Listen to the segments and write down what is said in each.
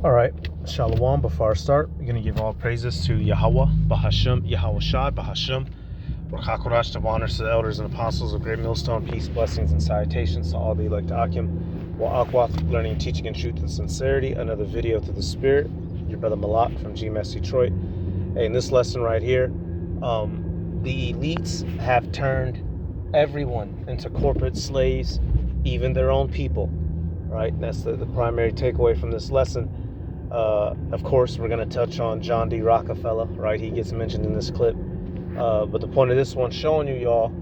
All right, Shalom. Before I start, we're going to give all praises to Yahweh, Bahashem, Yahweh Shai, Bahashem, Rakakorash, to honors to the elders and apostles of Great Millstone, peace, blessings, and salutations to all the elect Akim, Wa Akwath, learning, teaching, and truth and sincerity. Another video through the Spirit. Your brother Malak from GMS Detroit. Hey, in this lesson right here, the elites have turned everyone into corporate slaves, even their own people. Right? And that's the primary takeaway from this lesson. Of course, we're going to touch on John D. Rockefeller, right? He gets mentioned in this clip. But the point of this one, showing you y'all,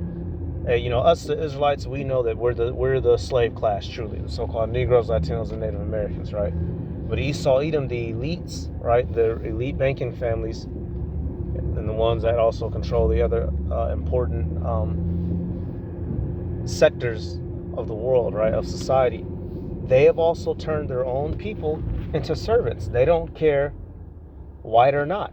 hey, us the Israelites, we know that we're the slave class, truly, the so-called Negroes, Latinos, and Native Americans, right? But Esau, Edom, the elites, right? The elite banking families, and the ones that also control the other important sectors of the world, right? Of society. They have also turned their own people into servants. They don't care white or not.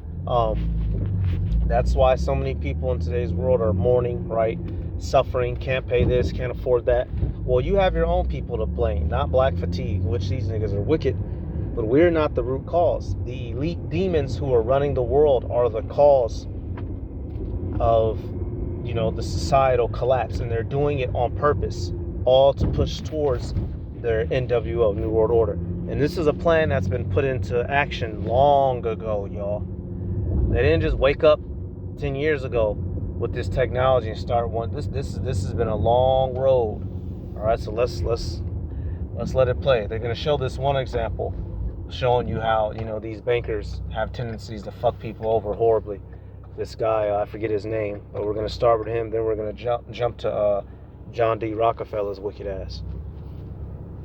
That's why so many people in today's world are mourning, right? Suffering, can't pay this, can't afford that. Well, you have your own people to blame, not black fatigue, which these niggas are wicked, but we're not the root cause. The elite demons who are running the world are the cause of, the societal collapse, and they're doing it on purpose, all to push towards their NWO, New World Order. And this is a plan that's been put into action long ago, y'all. They didn't just wake up 10 years ago with this technology and start one. This has been a long road. All right, so let's let it play. They're gonna show this one example, showing you how these bankers have tendencies to fuck people over horribly. This guy, I forget his name, but we're gonna start with him. Then we're gonna jump to John D. Rockefeller's wicked ass.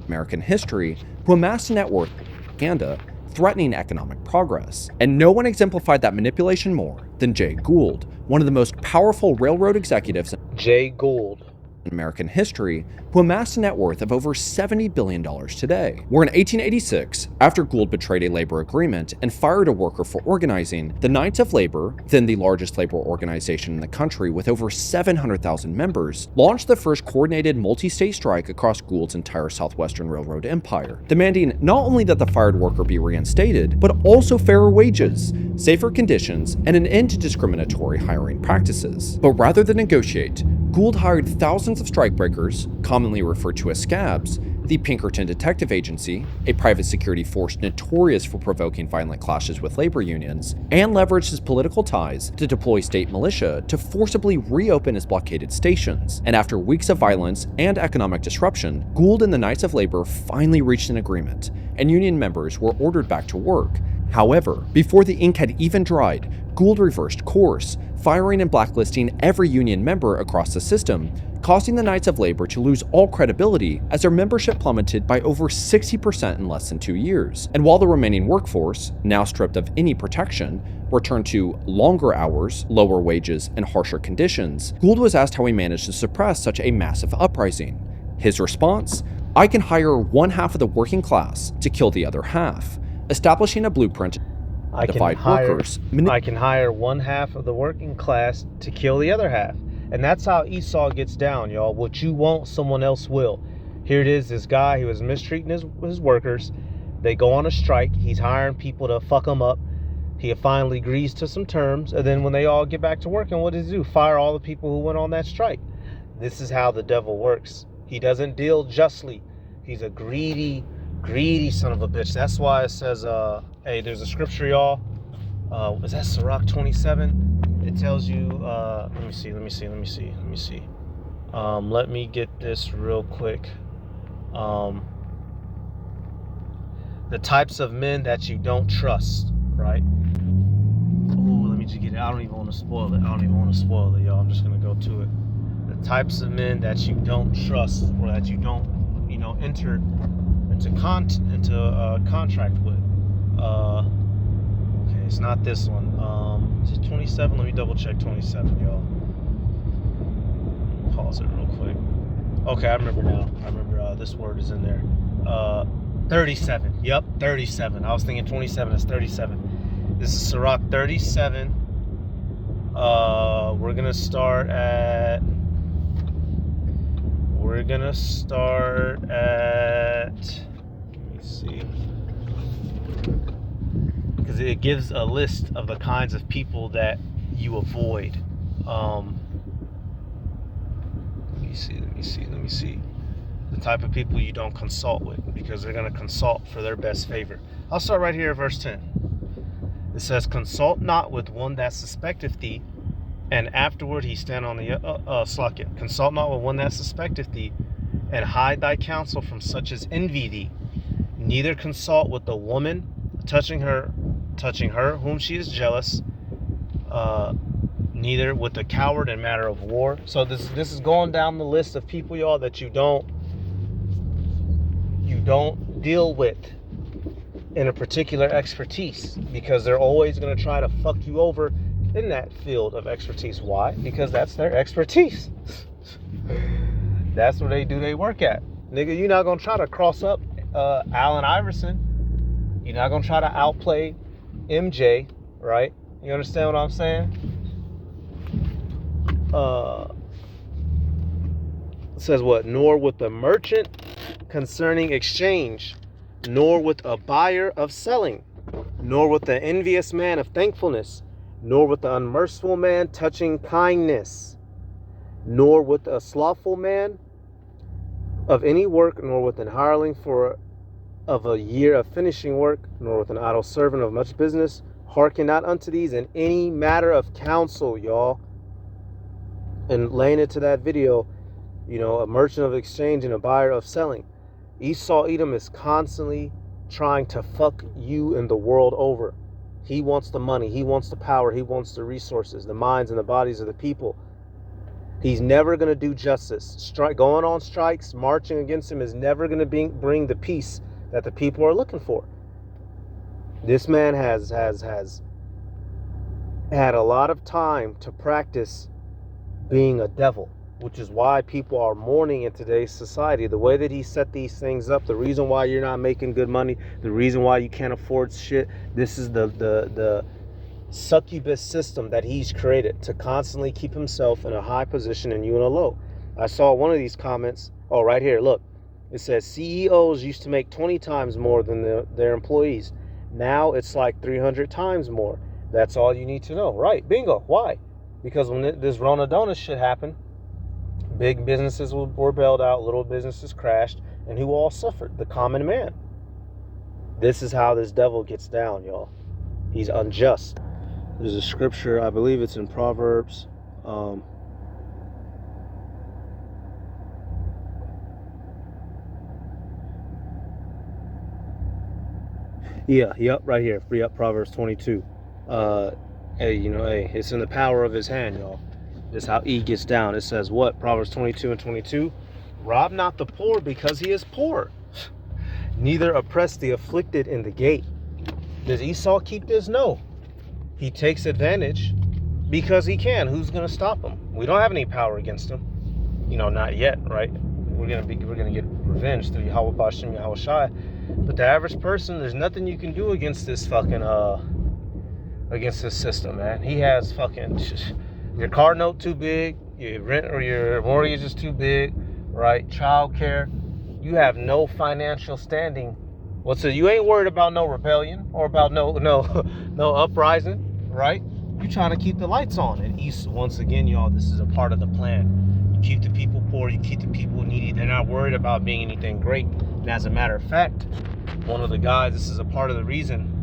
American history who amassed a net worth propaganda threatening economic progress. And no one exemplified that manipulation more than Jay Gould, one of the most powerful railroad executives Jay Gould in American history, who amassed a net worth of over $70 billion today. Where in 1886, after Gould betrayed a labor agreement and fired a worker for organizing, the Knights of Labor, then the largest labor organization in the country with over 700,000 members, launched the first coordinated multi-state strike across Gould's entire Southwestern Railroad empire, demanding not only that the fired worker be reinstated, but also fairer wages, safer conditions, and an end to discriminatory hiring practices. But rather than negotiate, Gould hired thousands of strikebreakers, commonly referred to as scabs, the Pinkerton Detective Agency, a private security force notorious for provoking violent clashes with labor unions, and leveraged his political ties to deploy state militia to forcibly reopen his blockaded stations. And after weeks of violence and economic disruption, Gould and the Knights of Labor finally reached an agreement, and union members were ordered back to work. However, before the ink had even dried, Gould reversed course, firing and blacklisting every union member across the system, causing the Knights of Labor to lose all credibility as their membership plummeted by over 60% in less than 2 years. And while the remaining workforce, now stripped of any protection, returned to longer hours, lower wages, and harsher conditions, Gould was asked how he managed to suppress such a massive uprising. His response? "I can hire one half of the working class to kill the other half," establishing a blueprint I can hire one half of the working class to kill the other half. And that's how Esau gets down, y'all. What you want, someone else will. Here it is, this guy who was mistreating his workers. They go on a strike. He's hiring people to fuck them up. He finally agrees to some terms. And then when they all get back to work, and what does he do? Fire all the people who went on that strike. This is how the devil works. He doesn't deal justly. He's a greedy son of a bitch. That's why it says, hey, there's a scripture, y'all. Is that Sirach 27? It tells you, let me see. Let me get this real quick. The types of men that you don't trust, right? Oh, let me just get it. I don't even want to spoil it, y'all. I'm just going to go to it. The types of men that you don't trust, or that you don't, enter into contract with. Okay, it's not this one. Is it 27? Let me double check 27, y'all. Pause it real quick. Okay, I remember now. This word is in there. 37. Yep, 37. I was thinking 27. It's 37. This is Sirach 37. We're gonna start at. Let me see. it gives a list of the kinds of people that you avoid. Let me see. The type of people you don't consult with, because they're going to consult for their best favor. I'll start right here at verse 10. It says, consult not with one that suspecteth thee, and afterward he stand on the slakya. Consult not with one that suspecteth thee, and hide thy counsel from such as envy thee. Neither consult with the woman touching her whom she is jealous, neither with the coward in matter of war. So this is going down the list of people, y'all, that you don't deal with in a particular expertise, because they're always going to try to fuck you over in that field of expertise. Why? Because that's their expertise. That's where they do their work at. Nigga, you're not going to try to cross up Allen Iverson. You're not going to try to outplay MJ, right? You understand what I'm saying? It says what? Nor with the merchant concerning exchange, nor with a buyer of selling, nor with the envious man of thankfulness, nor with the unmerciful man touching kindness, nor with a slothful man of any work, nor with an hireling of a year of finishing work, nor with an idle servant of much business. Hearken not unto these in any matter of counsel, y'all. And laying it to that video, a merchant of exchange and a buyer of selling. Esau Edom is constantly trying to fuck you and the world over. He wants the money, he wants the power, he wants the resources, the minds and the bodies of the people. He's never going to do justice. Going on strikes, marching against him is never going to bring the peace that the people are looking for. This man has had a lot of time to practice being a devil, which is why people are mourning in today's society. The way that he set these things up, the reason why you're not making good money, the reason why you can't afford shit, this is the succubus system that he's created to constantly keep himself in a high position and you in a low. I saw one of these comments. Oh, right here, look. It says CEOs used to make 20 times more than their employees. Now it's like 300 times more. That's all you need to know. Right, bingo. Why? Because when this Rona Dona shit happened, big businesses were bailed out, little businesses crashed, and who all suffered? The common man. This is how this devil gets down, y'all. He's unjust. There's a scripture, I believe it's in Proverbs. Right here. Free up Proverbs 22. It's in the power of his hand, y'all. This is how E gets down. It says what? Proverbs 22:22. Rob not the poor because he is poor. Neither oppress the afflicted in the gate. Does Esau keep this? No. He takes advantage because he can. Who's going to stop him? We don't have any power against him. Not yet, right? We're gonna get revenge through Yahweh Bashem, Yahweh Shai. But the average person, there's nothing you can do against this fucking against this system, man. He has fucking your car note too big, your rent or your mortgage is too big, right? Child care. You have no financial standing. You ain't worried about no rebellion or about no uprising, right? You're trying to keep the lights on. And once again, y'all, this is a part of the plan. You keep the people poor, you keep the people needy. They're not worried about being anything great. And as a matter of fact, one of the guys, this is a part of the reason,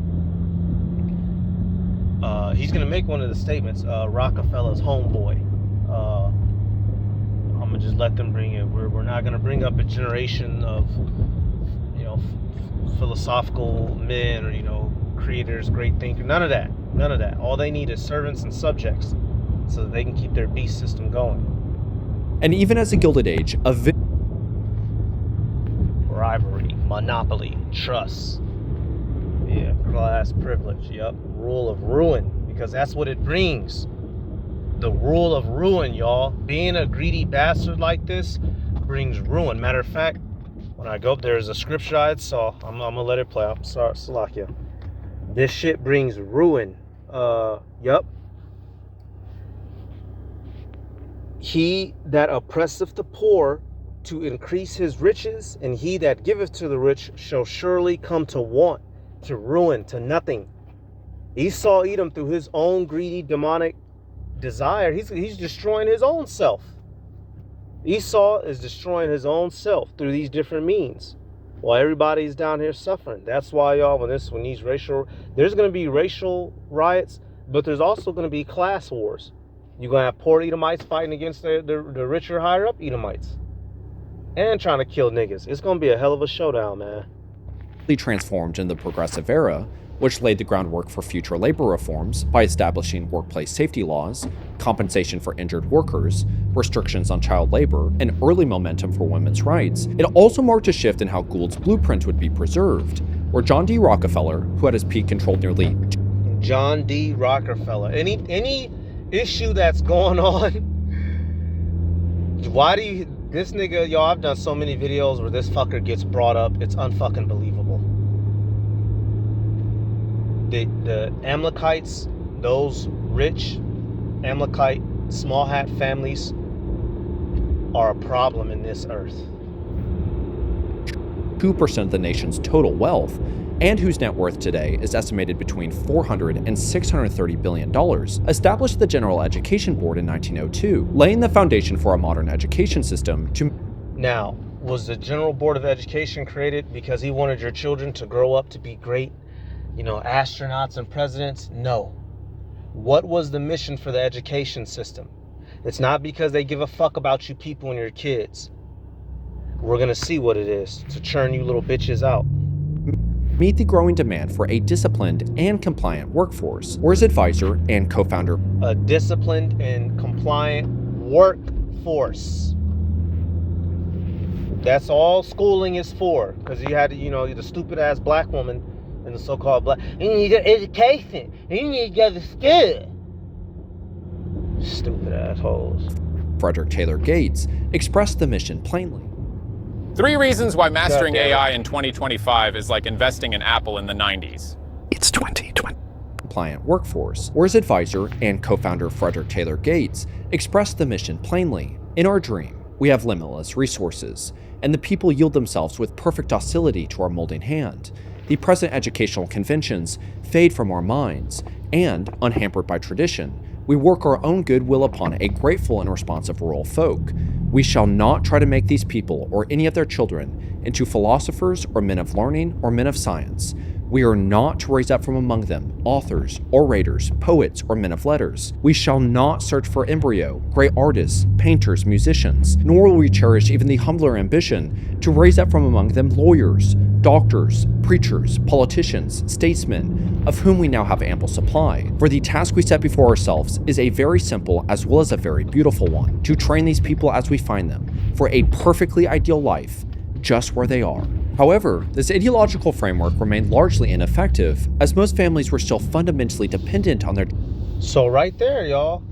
he's going to make one of the statements, Rockefeller's homeboy. I'm going to just let them bring it. We're not going to bring up a generation of, philosophical men or, creators, great thinkers. None of that. All they need is servants and subjects so that they can keep their beast system going. And even as a Gilded Age, rivalry, monopoly, trust, class privilege, rule of ruin, because that's what it brings. The rule of ruin, y'all. Being a greedy bastard like this brings ruin. Matter of fact, when I go up, there's a scripture I saw. I'm gonna let it play. I'm sorry, Salakia. This shit brings ruin. He that oppresseth the poor to increase his riches, and he that giveth to the rich shall surely come to want, to ruin, to nothing. Esau Edom, through his own greedy, demonic desire, he's destroying his own self. Esau is destroying his own self through these different means, while everybody's down here suffering. That's why, y'all, there's going to be racial riots, but there's also going to be class wars. You're going to have poor Edomites fighting against the richer, higher up Edomites, and trying to kill niggas. It's going to be a hell of a showdown, man. Transformed in the Progressive Era, which laid the groundwork for future labor reforms by establishing workplace safety laws, compensation for injured workers, restrictions on child labor, and early momentum for women's rights. It also marked a shift in how Gould's blueprint would be preserved, where John D. Rockefeller, who at his peak controlled nearly John D. Rockefeller. Any issue that's going on, why do you... This nigga, y'all, I've done so many videos where this fucker gets brought up. It's unfucking believable. The Amalekites, those rich Amalekite small hat families, are a problem in this earth. 2% of the nation's total wealth, and whose net worth today is estimated between $400 and $630 billion, established the General Education Board in 1902, laying the foundation for a modern education system to... Now, was the General Board of Education created because he wanted your children to grow up to be great, astronauts and presidents? No. What was the mission for the education system? It's not because they give a fuck about you people and your kids. We're going to see what it is to churn you little bitches out. Meet the growing demand for a disciplined and compliant workforce, or his advisor and co-founder. A disciplined and compliant workforce. That's all schooling is for. Because you had, the stupid ass black woman and the so-called black. You need your education. You need to go to school. Stupid assholes. Frederick Taylor Gates expressed the mission plainly. 3 reasons why mastering AI in 2025 is like investing in Apple in the 90s. It's 2020. Compliant workforce, or his advisor and co-founder Frederick Taylor Gates expressed the mission plainly. In our dream, we have limitless resources, and the people yield themselves with perfect docility to our molding hand. The present educational conventions fade from our minds, and, unhampered by tradition, we work our own goodwill upon a grateful and responsive rural folk. We shall not try to make these people or any of their children into philosophers or men of learning or men of science. We are not to raise up from among them authors, orators, poets, or men of letters. We shall not search for embryo, great artists, painters, musicians, nor will we cherish even the humbler ambition to raise up from among them lawyers, doctors, preachers, politicians, statesmen, of whom we now have ample supply. For the task we set before ourselves is a very simple as well as a very beautiful one, to train these people as we find them for a perfectly ideal life, just where they are. However, this ideological framework remained largely ineffective, as most families were still fundamentally dependent on their... So right there, y'all,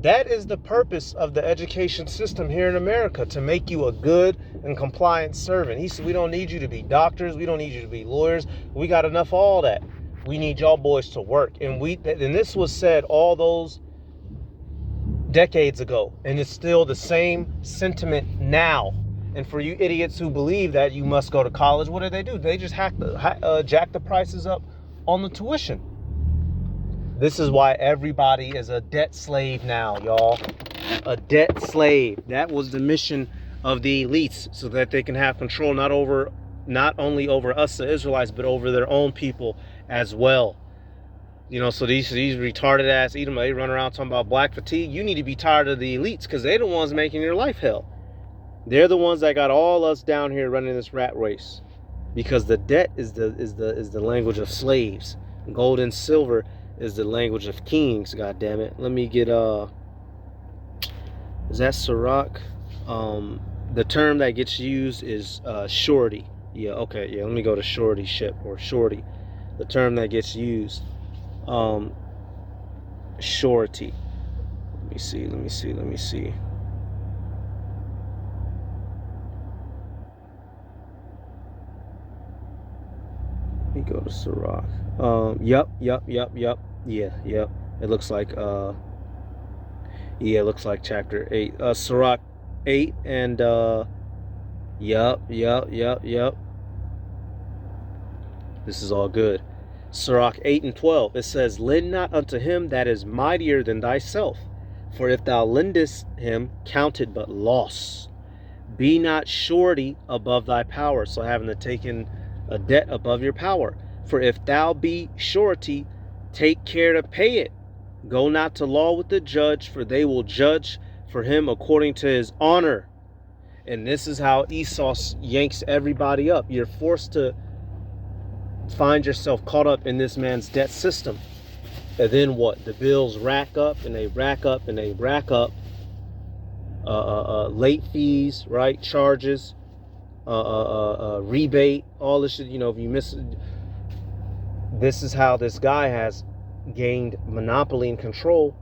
that is the purpose of the education system here in America, to make you a good and compliant servant. He said, we don't need you to be doctors, we don't need you to be lawyers, we got enough of all that. We need y'all boys to work. And this was said all those decades ago, and it's still the same sentiment now. And for you idiots who believe that you must go to college, what do? They just jack the prices up on the tuition. This is why everybody is a debt slave now, y'all. A debt slave. That was the mission of the elites, so that they can have control not only over us, the Israelites, but over their own people as well. So these retarded ass Edom, they run around talking about black fatigue. You need to be tired of the elites, because they're the ones making your life hell. They're the ones that got all us down here running this rat race, because the debt is the language of slaves. Gold and silver is the language of kings. God damn it! Let me get is that Sirach? The term that gets used is surety. Yeah, okay, yeah. Let me go to surety ship or surety. The term that gets used, surety. Let me see. Let me go to Sirach. Yep. Yeah. It looks like it looks like chapter 8. Sirach 8 and yep. This is all good. Sirach 8 and 12, it says, lend not unto him that is mightier than thyself, for if thou lendest him, count it but loss. Be not surety above thy power. So having to take in a debt above your power. For if thou be surety, take care to pay it. Go not to law with the judge, for they will judge for him according to his honor. And this is how Esau yanks everybody up. You're forced to find yourself caught up in this man's debt system. And then what? The bills rack up and they rack up and they rack up. Late fees, right? Charges, rebate, all this shit. You know, if you miss, this is how this guy has gained monopoly and control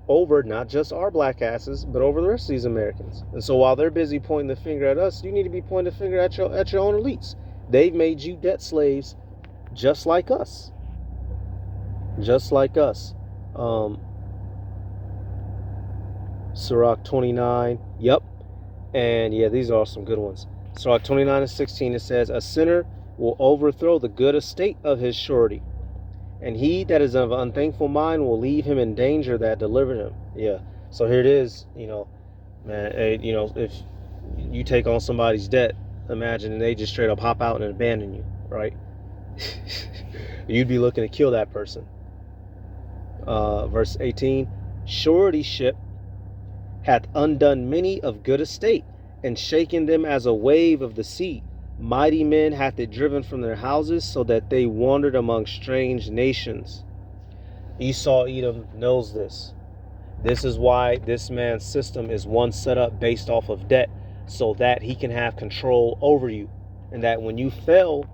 over not just our black asses, but over the rest of these Americans. And so while they're busy pointing the finger at us, you need to be pointing the finger at your own elites. They've made you debt slaves, just like us. Just like us. Sirach 29. Yep. And yeah, these are some good ones. Sirach 29 and 16, it says, a sinner will overthrow the good estate of his surety, and he that is of unthankful mind will leave him in danger that delivered him. Yeah. So here it is, you know, man, you know, if you take on somebody's debt, imagine they just straight up hop out and abandon you, right? You'd be looking to kill that person. Verse 18, suretyship hath undone many of good estate, and shaken them as a wave of the sea. Mighty men hath it driven from their houses, so that they wandered among strange nations. Esau Edom knows this. This is why this man's system is one set up based off of debt, so that he can have control over you. And that when you fail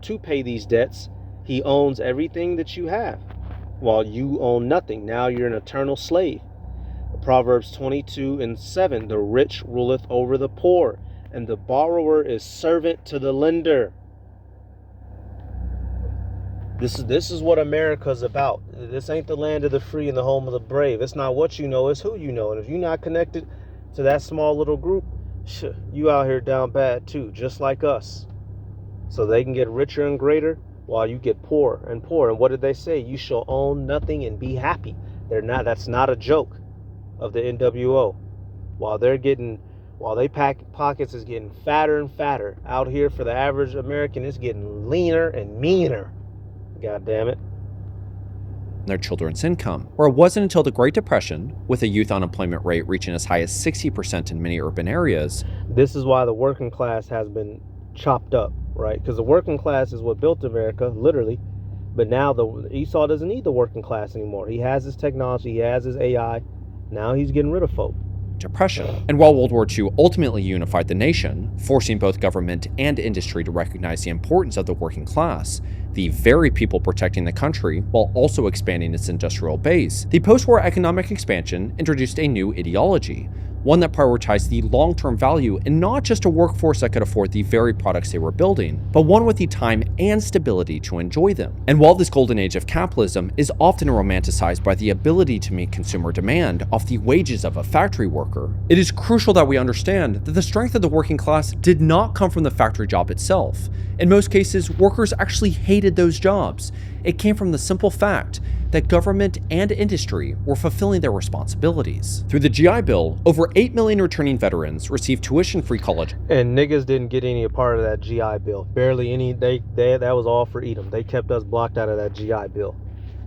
to pay these debts, he owns everything that you have, while you own nothing. Now you're an eternal slave. Proverbs 22 and 7, the rich ruleth over the poor, and the borrower is servant to the lender. This is what America's about. This ain't the land of the free and the home of the brave. It's not what you know, it's who you know. And if you're not connected to that small little group, you out here down bad too, just like us. So they can get richer and greater while you get poor and poor. And what did they say? You shall own nothing and be happy. That's not a joke of the NWO. While they pockets is getting fatter and fatter, out here for the average American, it's getting leaner and meaner. God damn it. Their children's income. Or it wasn't until the Great Depression, with a youth unemployment rate reaching as high as 60% in many urban areas. This is why the working class has been chopped up, right? Because the working class is what built America, literally. But now Esau doesn't need the working class anymore. He has his technology, he has his AI. Now he's getting rid of folk. Depression. And while World War II ultimately unified the nation, forcing both government and industry to recognize the importance of the working class, the very people protecting the country while also expanding its industrial base, the post-war economic expansion introduced a new ideology, one that prioritized the long-term value and not just a workforce that could afford the very products they were building, but one with the time and stability to enjoy them. And while this golden age of capitalism is often romanticized by the ability to meet consumer demand off the wages of a factory worker, it is crucial that we understand that the strength of the working class did not come from the factory job itself. In most cases, workers actually hated those jobs. It came from the simple fact that government and industry were fulfilling their responsibilities. Through the GI Bill, over 8 million returning veterans received tuition-free college. And niggas didn't get any part of that GI Bill. Barely any. That was all for Edom. They kept us blocked out of that GI Bill,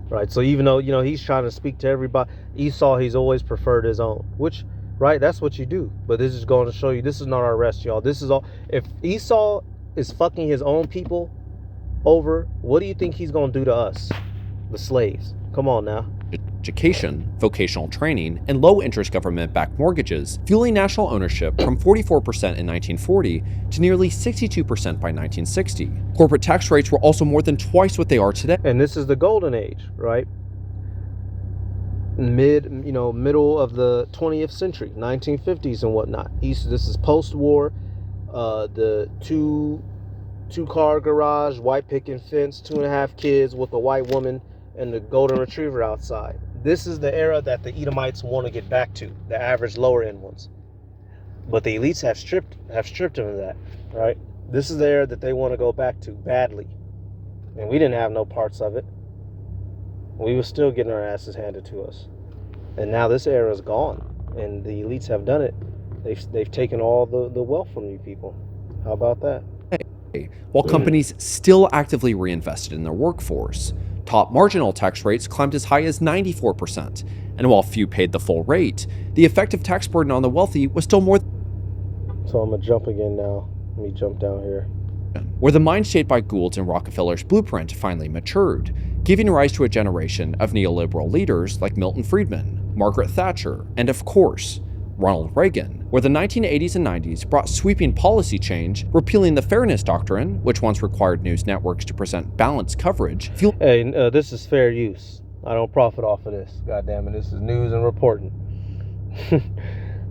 right? So even though, you know, he's trying to speak to everybody, Esau, he's always preferred his own, which, right, that's what you do. But this is going to show you, this is not our rest, y'all. This is all. If Esau is fucking his own people over, what do you think he's going to do to us, the slaves? Come on now. Education, vocational training, and low-interest government-backed mortgages, fueling national ownership from 44% in 1940 to nearly 62% by 1960. Corporate tax rates were also more than twice what they are today. And this is the golden age, right? Middle of the 20th century, 1950s and whatnot. This is post-war. The two-car garage, white picket fence, 2.5 kids with a white woman and the golden retriever outside. This is the era that the Edomites want to get back to, the average lower end ones. But the elites have stripped them of that, right? This is the era that they want to go back to badly. and we didn't have no parts of it. We were still getting our asses handed to us. And now this era is gone, and the elites have done it. They've taken all the wealth from you people. How about that? While companies still actively reinvested in their workforce. Top marginal tax rates climbed as high as 94%, and while few paid the full rate, the effective tax burden on the wealthy was still more. So I'm gonna jump again now. Let me jump down here. Where the mind shaped by Gould's and Rockefeller's blueprint finally matured, giving rise to a generation of neoliberal leaders like Milton Friedman, Margaret Thatcher, and of course, Ronald Reagan, where the 1980s and 90s brought sweeping policy change, repealing the Fairness Doctrine, which once required news networks to present balanced coverage. Hey, this is fair use. I don't profit off of this. God damn it, this is news and reporting.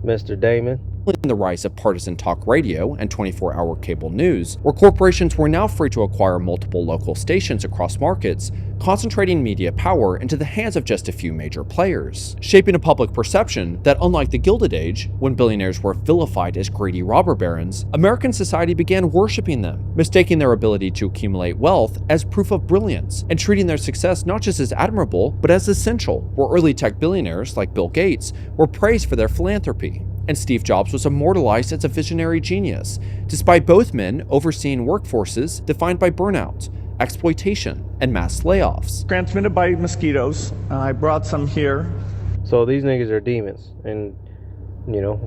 Mr. Damon. The rise of partisan talk radio and 24-hour cable news, where corporations were now free to acquire multiple local stations across markets, concentrating media power into the hands of just a few major players, shaping a public perception that, unlike the Gilded Age, when billionaires were vilified as greedy robber barons, American society began worshiping them, mistaking their ability to accumulate wealth as proof of brilliance, and treating their success not just as admirable, but as essential, where early tech billionaires like Bill Gates were praised for their philanthropy. And Steve Jobs was immortalized as a visionary genius, despite both men overseeing workforces defined by burnout, exploitation, and mass layoffs. Transmitted by mosquitoes. I brought some here. So these niggas are demons, and you know,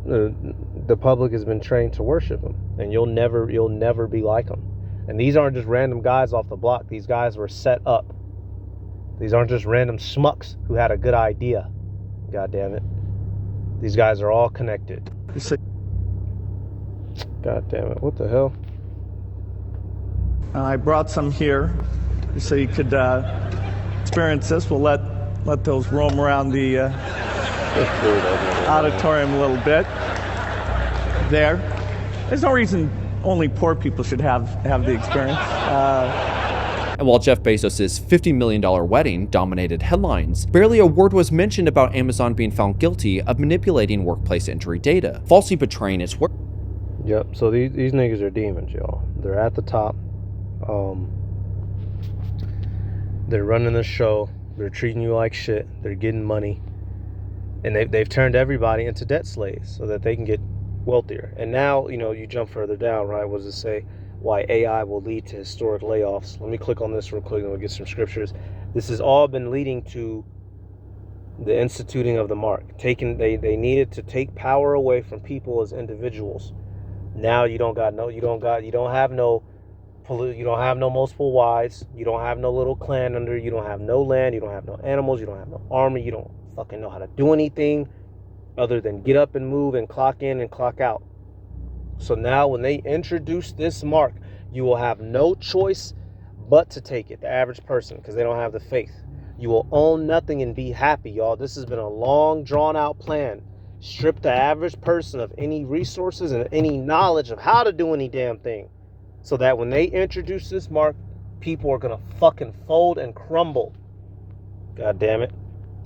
the public has been trained to worship them, and you'll never be like them. And these aren't just random guys off the block. These guys were set up. These aren't just random schmucks who had a good idea. God damn it. These guys are all connected. God damn it, what the hell? I brought some here so you could experience this. We'll let those roam around the auditorium a little bit. There. There's no reason only poor people should have the experience. And while Jeff Bezos' $50 million wedding dominated headlines, barely a word was mentioned about Amazon being found guilty of manipulating workplace injury data, falsely betraying its work. Yep, so these niggas are demons, y'all. They're at the top. They're running the show. They're treating you like shit. They're getting money. And they've turned everybody into debt slaves so that they can get wealthier. And now, you know, you jump further down, right? What does it say? Why AI will lead to historic layoffs. Let me click on this real quick and we'll get some scriptures. This has all been leading to the instituting of the mark. They needed to take power away from people as individuals. Now you don't have no multiple wives, you don't have no little clan under, you don't have no land, you don't have no animals, you don't have no army, you don't fucking know how to do anything other than get up and move and clock in and clock out. So now when they introduce this mark, you will have no choice but to take it, the average person, because they don't have the faith. You will own nothing and be happy, y'all. This has been a long, drawn-out plan. Strip the average person of any resources and any knowledge of how to do any damn thing, so that when they introduce this mark, people are going to fucking fold and crumble. God damn it.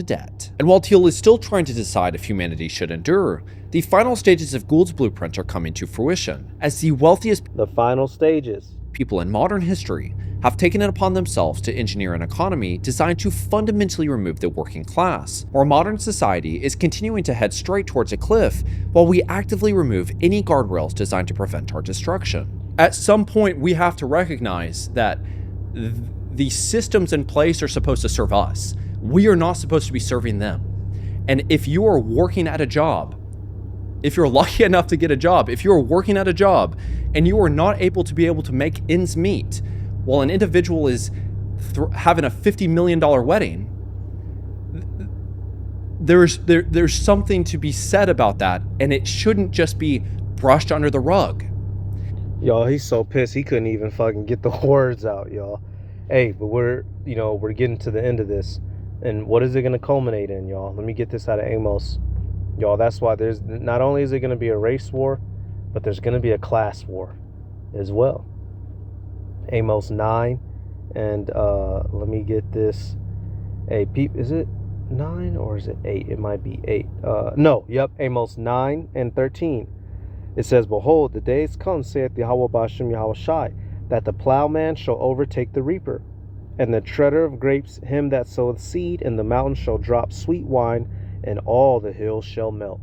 Debt. And while Thiel is still trying to decide if humanity should endure, the final stages of Gould's blueprint are coming to fruition, as the wealthiest The final stages. people in modern history have taken it upon themselves to engineer an economy designed to fundamentally remove the working class, where modern society is continuing to head straight towards a cliff while we actively remove any guardrails designed to prevent our destruction. At some point, we have to recognize that the systems in place are supposed to serve us. We are not supposed to be serving them. And if you are working at a job, if you're lucky enough to get a job, if you're working at a job and you are not able to make ends meet while an individual is having a $50 million wedding, there's something to be said about that, and it shouldn't just be brushed under the rug. Y'all, he's so pissed he couldn't even fucking get the words out, y'all. Hey, but we're getting to the end of this. And what is it going to culminate in, y'all? Let me get this out of Amos. Y'all, that's why there's not only is it going to be a race war, but there's going to be a class war as well. Amos 9 and let me get this. Hey, is it 9 or is it 8? It might be 8. Amos 9 and 13. It says, "Behold, the days come, saith Yahweh Ba'ashem Yahweh Shai, that the plowman shall overtake the reaper, and the treader of grapes him that soweth seed, and the mountain shall drop sweet wine, and all the hills shall melt.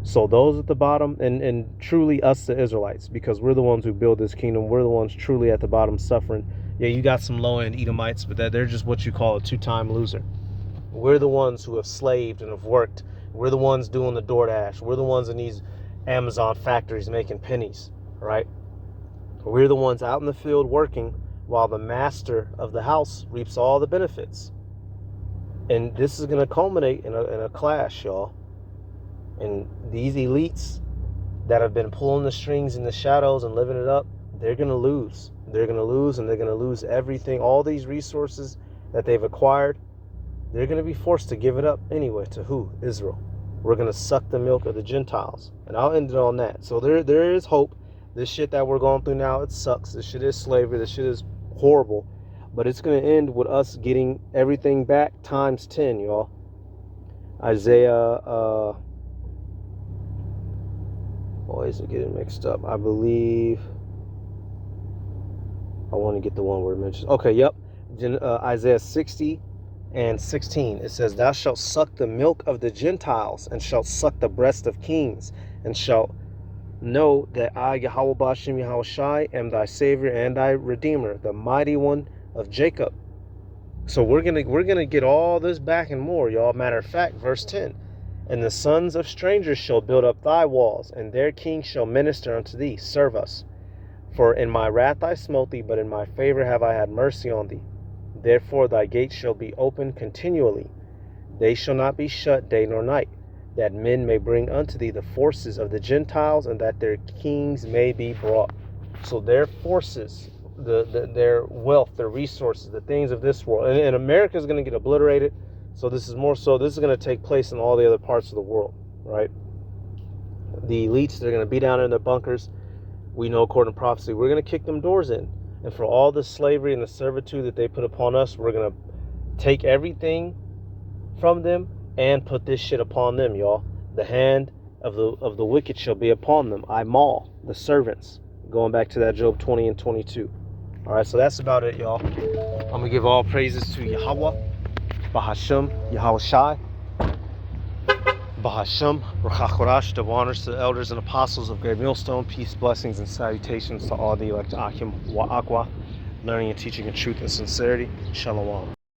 So those at the bottom, and truly us the Israelites, because we're the ones who build this kingdom, we're the ones truly at the bottom suffering. Yeah, you got some low-end Edomites, but they're just what you call a two-time loser. We're the ones who have slaved and have worked. We're the ones doing the DoorDash. We're the ones in these Amazon factories making pennies, right? We're the ones out in the field working while the master of the house reaps all the benefits. And this is going to culminate in a clash, y'all. And these elites that have been pulling the strings in the shadows and living it up, they're going to lose. They're going to lose, and they're going to lose everything. All these resources that they've acquired, they're going to be forced to give it up anyway. To who? Israel. We're going to suck the milk of the Gentiles. And I'll end it on that. So there is hope. This shit that we're going through now, it sucks. This shit is slavery. This shit is horrible. But it's going to end with us getting everything back times 10, y'all. Isaiah, always getting mixed up. I believe, I want to get the one where it mentions. Okay, yep. Isaiah 60 and 16. It says, thou shalt suck the milk of the Gentiles, and shalt suck the breast of kings, and shalt know that I, Yahweh Ba'ashem Yahweh Shai, am thy Savior and thy Redeemer, the mighty one of Jacob. So we're gonna get all this back and more, y'all. Matter of fact, verse 10. And the sons of strangers shall build up thy walls, and their kings shall minister unto thee. Serve us. For in my wrath I smote thee, but in my favor have I had mercy on thee. Therefore thy gates shall be open continually. They shall not be shut day nor night, that men may bring unto thee the forces of the Gentiles, and that their kings may be brought. So their forces, their wealth, their resources, the things of this world. And America is going to get obliterated. So this is more so, this is going to take place in all the other parts of the world, right? The elites, they're going to be down in their bunkers. We know according to prophecy, we're going to kick them doors in. And for all the slavery and the servitude that they put upon us, we're going to take everything from them and put this shit upon them, y'all. The hand of the wicked shall be upon them. I maul the servants. Going back to that Job 20 and 22. All right, so that's about it, y'all. I'm going to give all praises to Yahweh, Bahashem, Yahweh Shai, Bahashem, Rachachorash, the honors to the elders and apostles of Great Millstone. Peace, blessings, and salutations to all the elect Achim Wa'akwa, learning and teaching in truth and sincerity. Shalom.